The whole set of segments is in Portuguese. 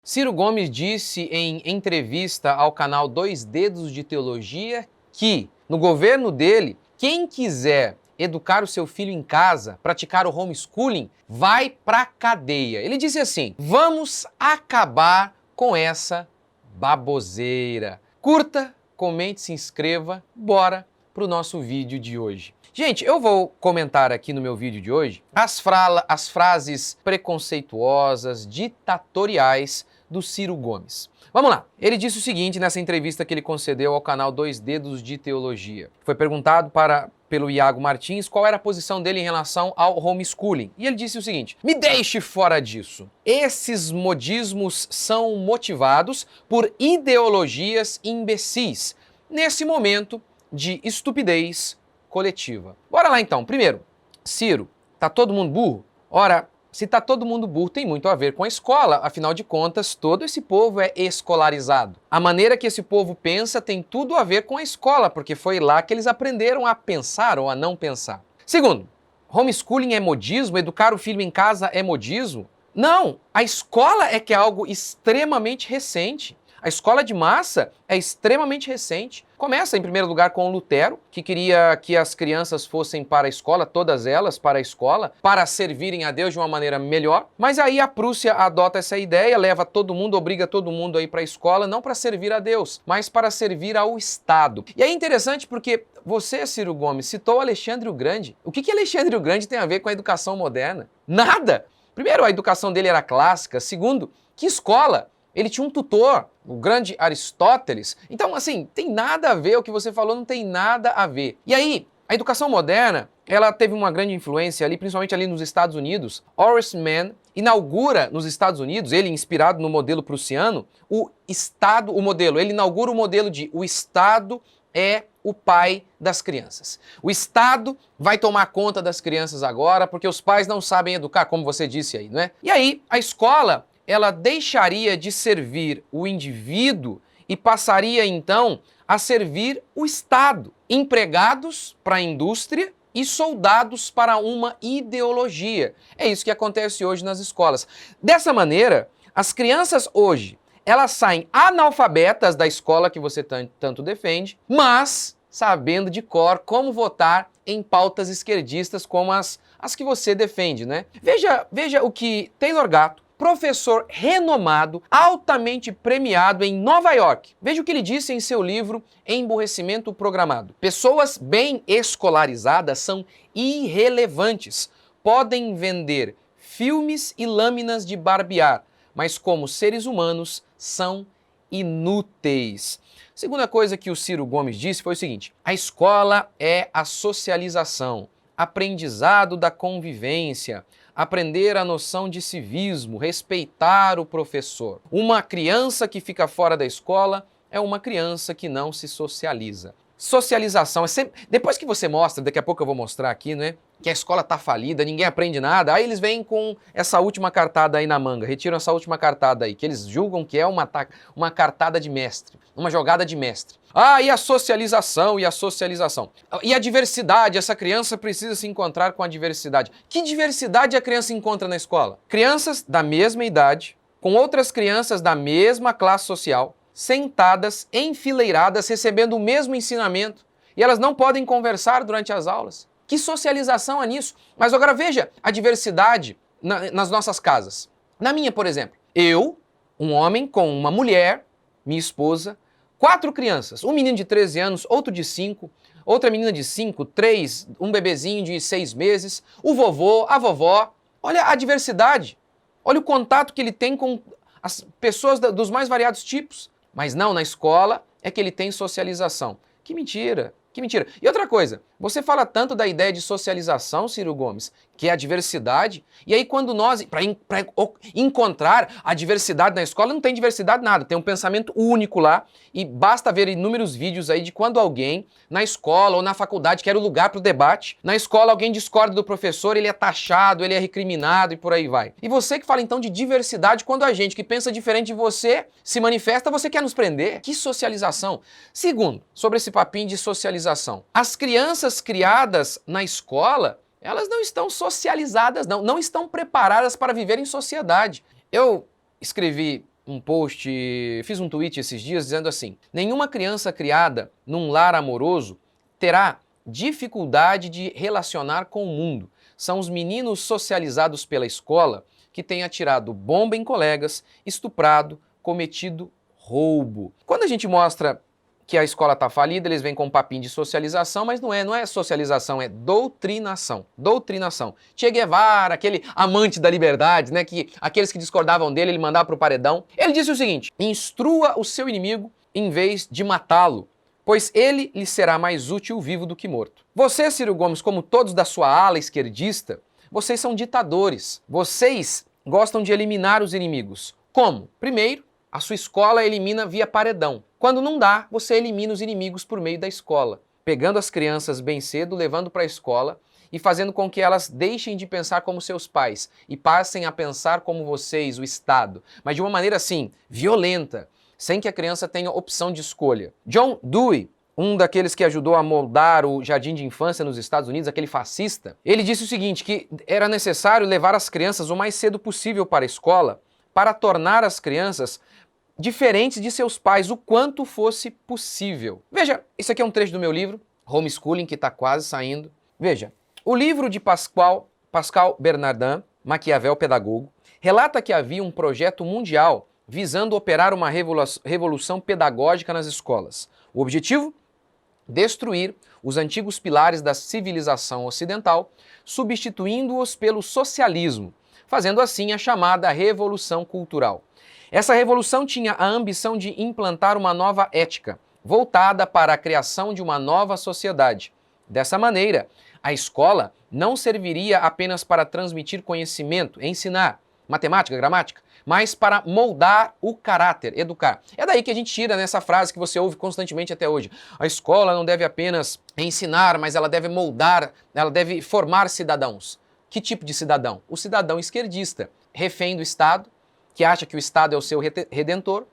Ciro Gomes disse em entrevista ao canal Dois Dedos de Teologia que, no governo dele, quem quiser educar o seu filho em casa, praticar o homeschooling, vai pra cadeia. Ele disse assim: vamos acabar com essa baboseira. Curta, comente, se inscreva, bora pro nosso vídeo de hoje. Gente, eu vou comentar aqui no meu vídeo de hoje as frases preconceituosas, ditatoriais do Ciro Gomes. Vamos lá. Ele disse o seguinte nessa entrevista que ele concedeu ao canal Dois Dedos de Teologia. Foi perguntado pelo Iago Martins qual era a posição dele em relação ao homeschooling. E ele disse o seguinte: me deixe fora disso. Esses modismos são motivados por ideologias imbecis nesse momento de estupidez coletiva. Bora lá então. Primeiro, Ciro, tá todo mundo burro? Ora, se tá todo mundo burro, tem muito a ver com a escola. Afinal de contas, todo esse povo é escolarizado. A maneira que esse povo pensa tem tudo a ver com a escola, porque foi lá que eles aprenderam a pensar ou a não pensar. Segundo, homeschooling é modismo? Educar o filho em casa é modismo? Não, a escola é que é algo extremamente recente. A escola de massa é extremamente recente. Começa, em primeiro lugar, com Lutero, que queria que as crianças fossem para a escola, todas elas para a escola, para servirem a Deus de uma maneira melhor. Mas aí a Prússia adota essa ideia, leva todo mundo, obriga todo mundo a ir para a escola, não para servir a Deus, mas para servir ao Estado. E é interessante porque você, Ciro Gomes, citou Alexandre o Grande. O que Alexandre o Grande tem a ver com a educação moderna? Nada! Primeiro, a educação dele era clássica. Segundo, que escola? Ele tinha um tutor, o grande Aristóteles. Então, assim, tem nada a ver, o que você falou não tem nada a ver. E aí, a educação moderna, ela teve uma grande influência ali, principalmente ali nos Estados Unidos. Horace Mann inaugura nos Estados Unidos, ele inspirado no modelo prussiano, ele inaugura o modelo de o Estado é o pai das crianças. O Estado vai tomar conta das crianças agora, porque os pais não sabem educar, como você disse aí, não é? E aí, a escola, ela deixaria de servir o indivíduo e passaria então a servir o Estado. Empregados para a indústria e soldados para uma ideologia. É isso que acontece hoje nas escolas. Dessa maneira, as crianças hoje, elas saem analfabetas da escola que você tanto defende, mas sabendo de cor como votar em pautas esquerdistas como as que você defende, né? Veja o que Taylor Gatto, professor renomado, altamente premiado em Nova York. Veja o que ele disse em seu livro Emburrecimento Programado. Pessoas bem escolarizadas são irrelevantes. Podem vender filmes e lâminas de barbear, mas como seres humanos são inúteis. Segunda coisa que o Ciro Gomes disse foi o seguinte: a escola é a socialização, aprendizado da convivência, aprender a noção de civismo, respeitar o professor. Uma criança que fica fora da escola é uma criança que não se socializa. Socialização é sempre... Depois que você mostra, daqui a pouco eu vou mostrar aqui, né, que a escola tá falida, ninguém aprende nada, aí eles vêm com essa última cartada aí na manga, retiram essa última cartada aí, que eles julgam que é uma cartada de mestre, uma jogada de mestre. Ah, e a socialização, e a socialização. E a diversidade, essa criança precisa se encontrar com a diversidade. Que diversidade a criança encontra na escola? Crianças da mesma idade, com outras crianças da mesma classe social, sentadas, enfileiradas, recebendo o mesmo ensinamento, e elas não podem conversar durante as aulas. Que socialização é nisso? Mas agora veja a diversidade nas nossas casas. Na minha, por exemplo, eu, um homem com uma mulher, minha esposa, 4 crianças, um menino de 13 anos, outro de 5, outra menina de 5, 3, um bebezinho de 6 meses, o vovô, a vovó. Olha a diversidade, olha o contato que ele tem com as pessoas dos mais variados tipos. Mas não, na escola é que ele tem socialização. Que mentira, que mentira. E outra coisa, você fala tanto da ideia de socialização, Ciro Gomes, que é a diversidade, e aí quando nós, para encontrar a diversidade na escola, não tem diversidade nada, tem um pensamento único lá, e basta ver inúmeros vídeos aí de quando alguém, na escola ou na faculdade, quer o lugar para o debate, na escola alguém discorda do professor, ele é taxado, ele é recriminado e por aí vai. E você que fala então de diversidade, quando a gente que pensa diferente de você se manifesta, você quer nos prender? Que socialização? Segundo, sobre esse papinho de socialização, as crianças criadas na escola, elas não estão socializadas, não estão preparadas para viver em sociedade. Eu escrevi um post, fiz um tweet esses dias dizendo assim: nenhuma criança criada num lar amoroso terá dificuldade de relacionar com o mundo. São os meninos socializados pela escola que têm atirado bomba em colegas, estuprado, cometido roubo. Quando a gente mostra que a escola está falida, eles vêm com um papinho de socialização, mas não é socialização, é doutrinação. Doutrinação. Che Guevara, aquele amante da liberdade, né, que aqueles que discordavam dele, ele mandava para o paredão. Ele disse o seguinte: instrua o seu inimigo em vez de matá-lo, pois ele lhe será mais útil vivo do que morto. Você, Ciro Gomes, como todos da sua ala esquerdista, vocês são ditadores. Vocês gostam de eliminar os inimigos. Como? Primeiro, a sua escola elimina via paredão. Quando não dá, você elimina os inimigos por meio da escola, pegando as crianças bem cedo, levando para a escola e fazendo com que elas deixem de pensar como seus pais e passem a pensar como vocês, o Estado, mas de uma maneira assim, violenta, sem que a criança tenha opção de escolha. John Dewey, um daqueles que ajudou a moldar o jardim de infância nos Estados Unidos, aquele fascista, ele disse o seguinte, que era necessário levar as crianças o mais cedo possível para a escola para tornar as crianças diferentes de seus pais, o quanto fosse possível. Veja, isso aqui é um trecho do meu livro, Homeschooling, que está quase saindo. Veja, o livro de Pascal Bernardin, Maquiavel Pedagogo, relata que havia um projeto mundial visando operar uma revolução pedagógica nas escolas. O objetivo? Destruir os antigos pilares da civilização ocidental, substituindo-os pelo socialismo, fazendo assim a chamada Revolução Cultural. Essa revolução tinha a ambição de implantar uma nova ética, voltada para a criação de uma nova sociedade. Dessa maneira, a escola não serviria apenas para transmitir conhecimento, ensinar matemática, gramática, mas para moldar o caráter, educar. É daí que a gente tira nessa frase que você ouve constantemente até hoje. A escola não deve apenas ensinar, mas ela deve moldar, ela deve formar cidadãos. Que tipo de cidadão? O cidadão esquerdista, refém do Estado, que acha que o Estado é o seu redentor,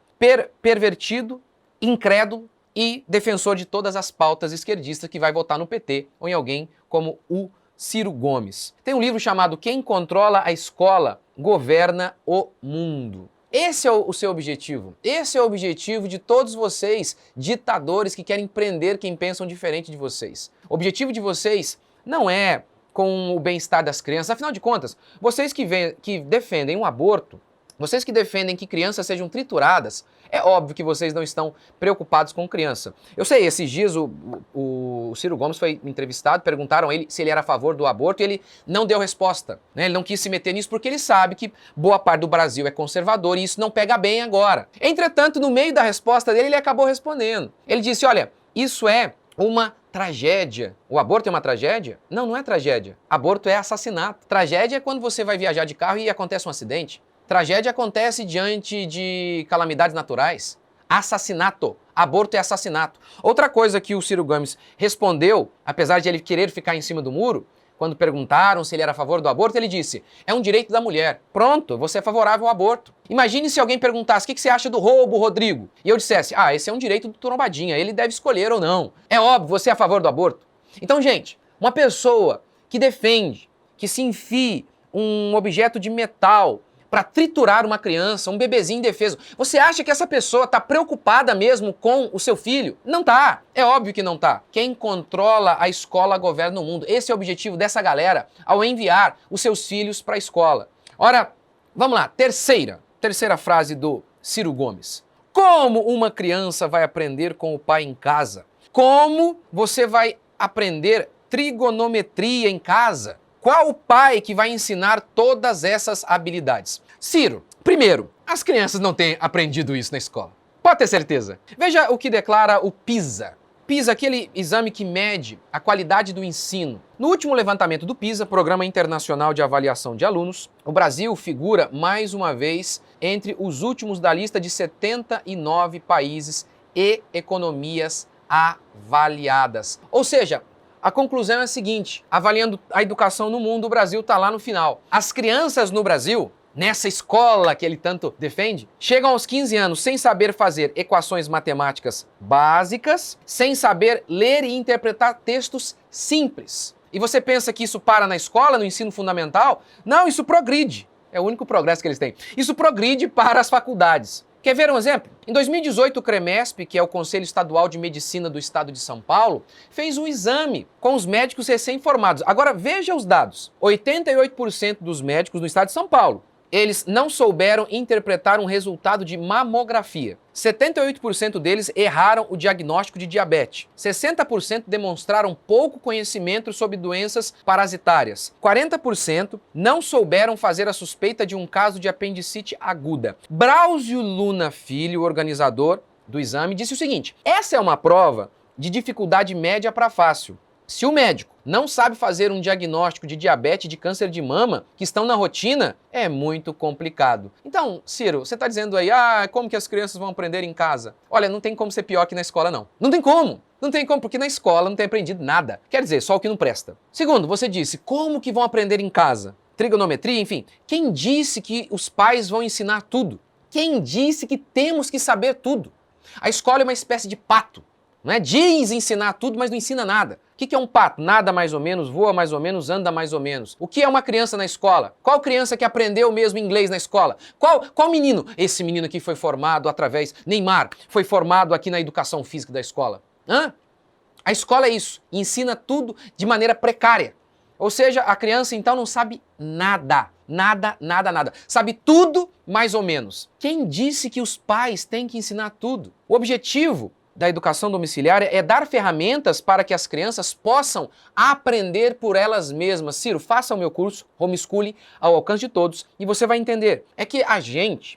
pervertido, incrédulo e defensor de todas as pautas esquerdistas que vai votar no PT ou em alguém como o Ciro Gomes. Tem um livro chamado Quem Controla a Escola Governa o Mundo. Esse é o seu objetivo. Esse é o objetivo de todos vocês, ditadores que querem prender quem pensam diferente de vocês. O objetivo de vocês não é com o bem-estar das crianças. Afinal de contas, vocês que defendem um aborto, vocês que defendem que crianças sejam trituradas, é óbvio que vocês não estão preocupados com criança. Eu sei, esses dias o Ciro Gomes foi entrevistado, perguntaram a ele se ele era a favor do aborto e ele não deu resposta, né? Ele não quis se meter nisso porque ele sabe que boa parte do Brasil é conservador e isso não pega bem agora. Entretanto, no meio da resposta dele, ele acabou respondendo. Ele disse, olha, isso é uma tragédia. O aborto é uma tragédia? Não, não é tragédia. Aborto é assassinato. Tragédia é quando você vai viajar de carro e acontece um acidente. Tragédia acontece diante de calamidades naturais. Assassinato. Aborto é assassinato. Outra coisa que o Ciro Gomes respondeu, apesar de ele querer ficar em cima do muro, quando perguntaram se ele era a favor do aborto, ele disse, é um direito da mulher. Pronto, você é favorável ao aborto. Imagine se alguém perguntasse, o que você acha do roubo, Rodrigo? E eu dissesse, esse é um direito do Trombadinha, ele deve escolher ou não. É óbvio, você é a favor do aborto. Então, gente, uma pessoa que defende, que se enfie um objeto de metal para triturar uma criança, um bebezinho indefeso. Você acha que essa pessoa está preocupada mesmo com o seu filho? Não tá. É óbvio que não tá. Quem controla a escola governa o mundo. Esse é o objetivo dessa galera ao enviar os seus filhos para a escola. Ora, vamos lá. Terceira frase do Ciro Gomes. Como uma criança vai aprender com o pai em casa? Como você vai aprender trigonometria em casa? Qual o pai que vai ensinar todas essas habilidades? Ciro, primeiro, as crianças não têm aprendido isso na escola. Pode ter certeza. Veja o que declara o PISA. PISA, aquele exame que mede a qualidade do ensino. No último levantamento do PISA, Programa Internacional de Avaliação de Alunos, o Brasil figura mais uma vez entre os últimos da lista de 79 países e economias avaliadas. Ou seja, a conclusão é a seguinte, avaliando a educação no mundo, o Brasil está lá no final. As crianças no Brasil, nessa escola que ele tanto defende, chegam aos 15 anos sem saber fazer equações matemáticas básicas, sem saber ler e interpretar textos simples. E você pensa que isso para na escola, no ensino fundamental? Não, isso progride. É o único progresso que eles têm. Isso progride para as faculdades. Quer ver um exemplo? Em 2018, o CREMESP, que é o Conselho Estadual de Medicina do Estado de São Paulo, fez um exame com os médicos recém-formados. Agora, veja os dados. 88% dos médicos no estado de São Paulo, eles não souberam interpretar um resultado de mamografia. 78% deles erraram o diagnóstico de diabetes. 60% demonstraram pouco conhecimento sobre doenças parasitárias. 40% não souberam fazer a suspeita de um caso de apendicite aguda. Brauzio Luna Filho, organizador do exame, disse o seguinte: essa é uma prova de dificuldade média para fácil. Se o médico não sabe fazer um diagnóstico de diabetes e de câncer de mama, que estão na rotina, é muito complicado. Então, Ciro, você está dizendo aí, como que as crianças vão aprender em casa? Olha, não tem como ser pior que na escola, não. Não tem como. Não tem como, porque na escola não tem aprendido nada. Quer dizer, só o que não presta. Segundo, você disse, como que vão aprender em casa? Trigonometria, enfim. Quem disse que os pais vão ensinar tudo? Quem disse que temos que saber tudo? A escola é uma espécie de pato. Não é? Diz ensinar tudo, mas não ensina nada. O que é um pato? Nada mais ou menos, voa mais ou menos, anda mais ou menos. O que é uma criança na escola? Qual criança que aprendeu mesmo inglês na escola? Qual menino? Esse menino aqui foi formado através... Neymar foi formado aqui na educação física da escola. A escola é isso, ensina tudo de maneira precária. Ou seja, a criança então não sabe nada. Nada. Sabe tudo mais ou menos. Quem disse que os pais têm que ensinar tudo? O objetivo da educação domiciliar é dar ferramentas para que as crianças possam aprender por elas mesmas. Ciro, faça o meu curso Homeschooling ao alcance de todos e você vai entender. É que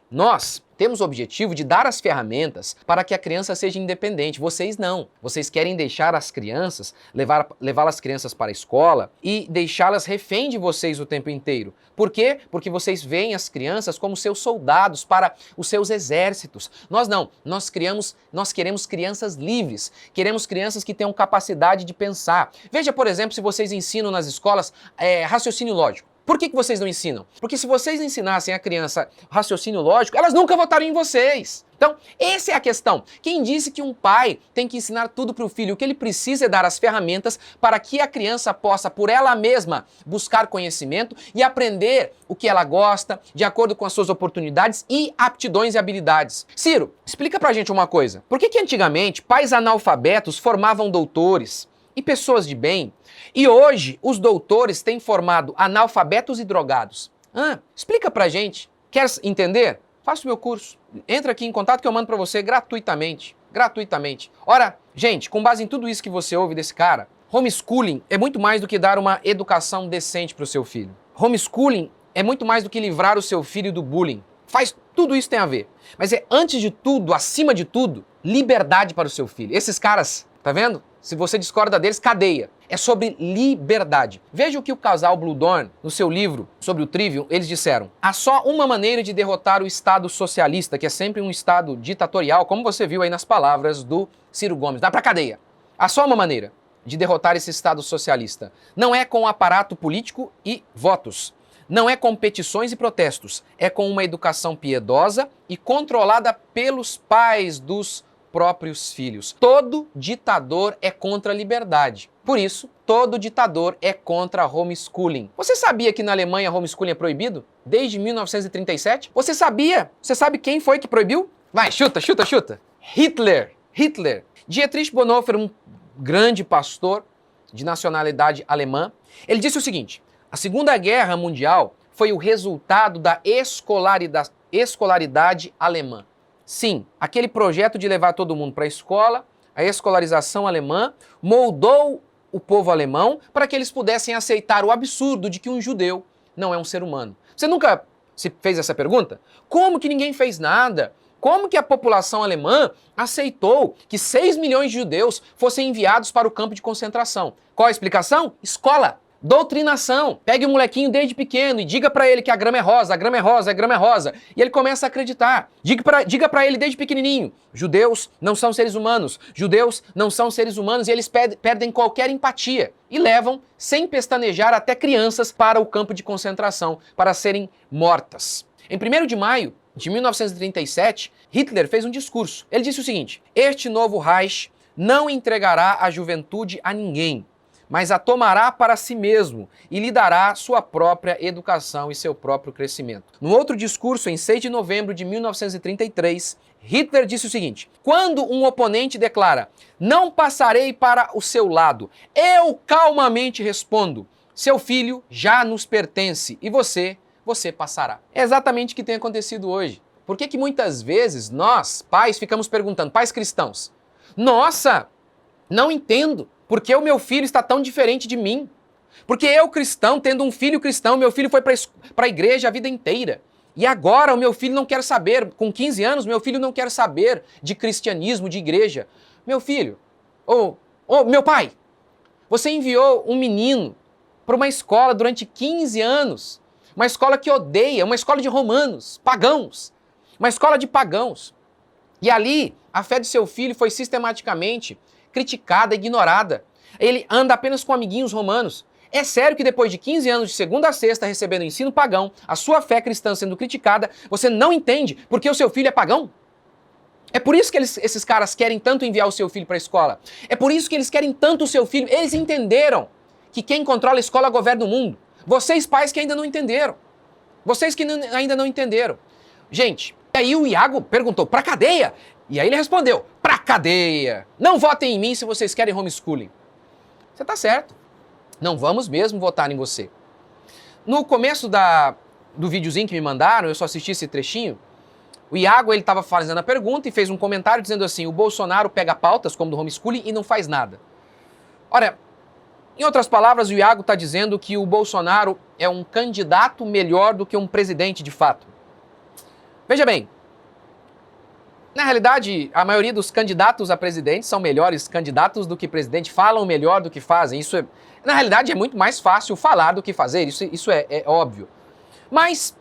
nós temos o objetivo de dar as ferramentas para que a criança seja independente. Vocês não. Vocês querem deixar as crianças, levar as crianças para a escola e deixá-las refém de vocês o tempo inteiro. Por quê? Porque vocês veem as crianças como seus soldados para os seus exércitos. Nós não. Nós queremos crianças livres. Queremos crianças que tenham capacidade de pensar. Veja, por exemplo, se vocês ensinam nas escolas raciocínio lógico. Por que vocês não ensinam? Porque se vocês ensinassem a criança raciocínio lógico, elas nunca votariam em vocês. Então, essa é a questão. Quem disse que um pai tem que ensinar tudo para o filho? O que ele precisa é dar as ferramentas para que a criança possa, por ela mesma, buscar conhecimento e aprender o que ela gosta, de acordo com as suas oportunidades e aptidões e habilidades. Ciro, explica pra gente uma coisa. Por que antigamente pais analfabetos formavam doutores e pessoas de bem, e hoje os doutores têm formado analfabetos e drogados? Explica pra gente. Quer entender? Faça o meu curso. Entra aqui em contato que eu mando pra você gratuitamente. Ora, gente, com base em tudo isso que você ouve desse cara, homeschooling é muito mais do que dar uma educação decente pro seu filho. Homeschooling é muito mais do que livrar o seu filho do bullying. Tudo isso tem a ver. Mas é, antes de tudo, acima de tudo, liberdade para o seu filho. Esses caras, tá vendo? Se você discorda deles, cadeia. É sobre liberdade. Veja o que o casal Bluedorn, no seu livro sobre o Trivium, eles disseram. Há só uma maneira de derrotar o Estado socialista, que é sempre um Estado ditatorial, como você viu aí nas palavras do Ciro Gomes. Dá pra cadeia. Há só uma maneira de derrotar esse Estado socialista. Não é com aparato político e votos. Não é com petições e protestos. É com uma educação piedosa e controlada pelos pais dos próprios filhos. Todo ditador é contra a liberdade. Por isso, todo ditador é contra homeschooling. Você sabia que na Alemanha homeschooling é proibido? Desde 1937? Você sabia? Você sabe quem foi que proibiu? Vai, chuta. Hitler. Dietrich Bonhoeffer, um grande pastor de nacionalidade alemã, ele disse o seguinte: a Segunda Guerra Mundial foi o resultado da escolaridade alemã. Sim, aquele projeto de levar todo mundo para a escola, a escolarização alemã, moldou o povo alemão para que eles pudessem aceitar o absurdo de que um judeu não é um ser humano. Você nunca se fez essa pergunta? Como que ninguém fez nada? Como que a população alemã aceitou que 6 milhões de judeus fossem enviados para o campo de concentração? Qual a explicação? Escola. Doutrinação. Pegue o molequinho desde pequeno e diga pra ele que a grama é rosa, a grama é rosa, a grama é rosa. E ele começa a acreditar. Diga pra ele desde pequenininho: judeus não são seres humanos. Judeus não são seres humanos, e eles perdem qualquer empatia. E levam, sem pestanejar, até crianças para o campo de concentração, para serem mortas. Em 1º de maio de 1937, Hitler fez um discurso. Ele disse o seguinte: este novo Reich não entregará a juventude a ninguém, mas a tomará para si mesmo e lhe dará sua própria educação e seu próprio crescimento. No outro discurso, em 6 de novembro de 1933, Hitler disse o seguinte: quando um oponente declara, não passarei para o seu lado, eu calmamente respondo, seu filho já nos pertence e você passará. É exatamente o que tem acontecido hoje. Por que muitas vezes nós, pais, ficamos perguntando, pais cristãos, nossa, não entendo, por que o meu filho está tão diferente de mim? Porque eu cristão, tendo um filho cristão, meu filho foi para a igreja a vida inteira. E agora o meu filho não quer saber, com 15 anos, meu filho não quer saber de cristianismo, de igreja. Meu filho, meu pai, você enviou um menino para uma escola durante 15 anos, uma escola que odeia, uma escola de romanos, pagãos, uma escola de pagãos. E ali, a fé do seu filho foi sistematicamente criticada, ignorada. Ele anda apenas com amiguinhos romanos. É sério que depois de 15 anos de segunda a sexta recebendo ensino pagão, a sua fé cristã sendo criticada, você não entende porque o seu filho é pagão? É por isso que esses caras querem tanto enviar o seu filho para a escola. É por isso que eles querem tanto o seu filho. Eles entenderam que quem controla a escola governa o mundo. Vocês pais que ainda não entenderam. Vocês que ainda não entenderam. Gente, e aí o Iago perguntou, pra cadeia? E aí ele respondeu, pra cadeia. Não votem em mim se vocês querem homeschooling. Você tá certo. Não vamos mesmo votar em você. No começo do videozinho que me mandaram, eu só assisti esse trechinho, o Iago ele estava fazendo a pergunta e fez um comentário dizendo assim, o Bolsonaro pega pautas como do homeschooling e não faz nada. Olha, em outras palavras, o Iago está dizendo que o Bolsonaro é um candidato melhor do que um presidente de fato. Veja bem, na realidade, a maioria dos candidatos a presidente são melhores candidatos do que presidente, falam melhor do que fazem. Na realidade, é muito mais fácil falar do que fazer, isso é óbvio. Mas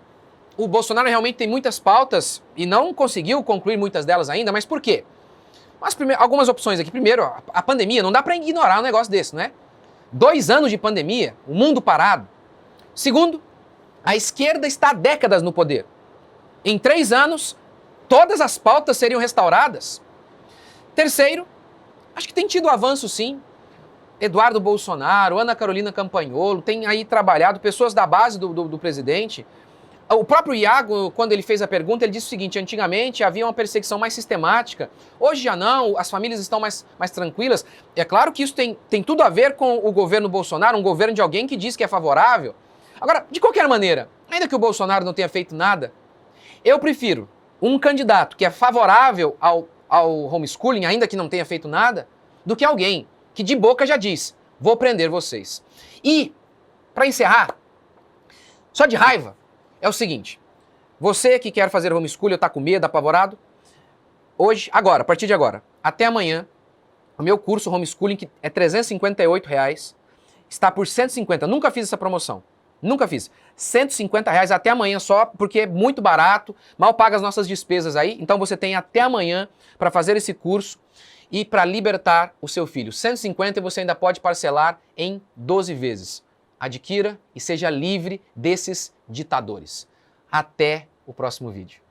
o Bolsonaro realmente tem muitas pautas e não conseguiu concluir muitas delas ainda, mas por quê? Algumas opções aqui. Primeiro, a pandemia, não dá para ignorar um negócio desse, não é? 2 anos de pandemia, o mundo parado. Segundo, a esquerda está há décadas no poder. Em 3 anos, todas as pautas seriam restauradas. Terceiro, acho que tem tido avanço sim. Eduardo Bolsonaro, Ana Carolina Campanholo, tem aí trabalhado, pessoas da base do presidente. O próprio Iago, quando ele fez a pergunta, ele disse o seguinte, antigamente havia uma perseguição mais sistemática, hoje já não, as famílias estão mais tranquilas. É claro que isso tem tudo a ver com o governo Bolsonaro, um governo de alguém que diz que é favorável. Agora, de qualquer maneira, ainda que o Bolsonaro não tenha feito nada, eu prefiro um candidato que é favorável ao homeschooling, ainda que não tenha feito nada, do que alguém que de boca já diz, vou prender vocês. E, para encerrar, só de raiva, é o seguinte, você que quer fazer homeschooling ou está com medo, apavorado, hoje, agora, a partir de agora, até amanhã, o meu curso homeschooling, que é R$358, está por 150, nunca fiz essa promoção. Nunca fiz. R$150 até amanhã só, porque é muito barato, mal paga as nossas despesas aí. Então você tem até amanhã para fazer esse curso e para libertar o seu filho. 150 e você ainda pode parcelar em 12 vezes. Adquira e seja livre desses ditadores. Até o próximo vídeo.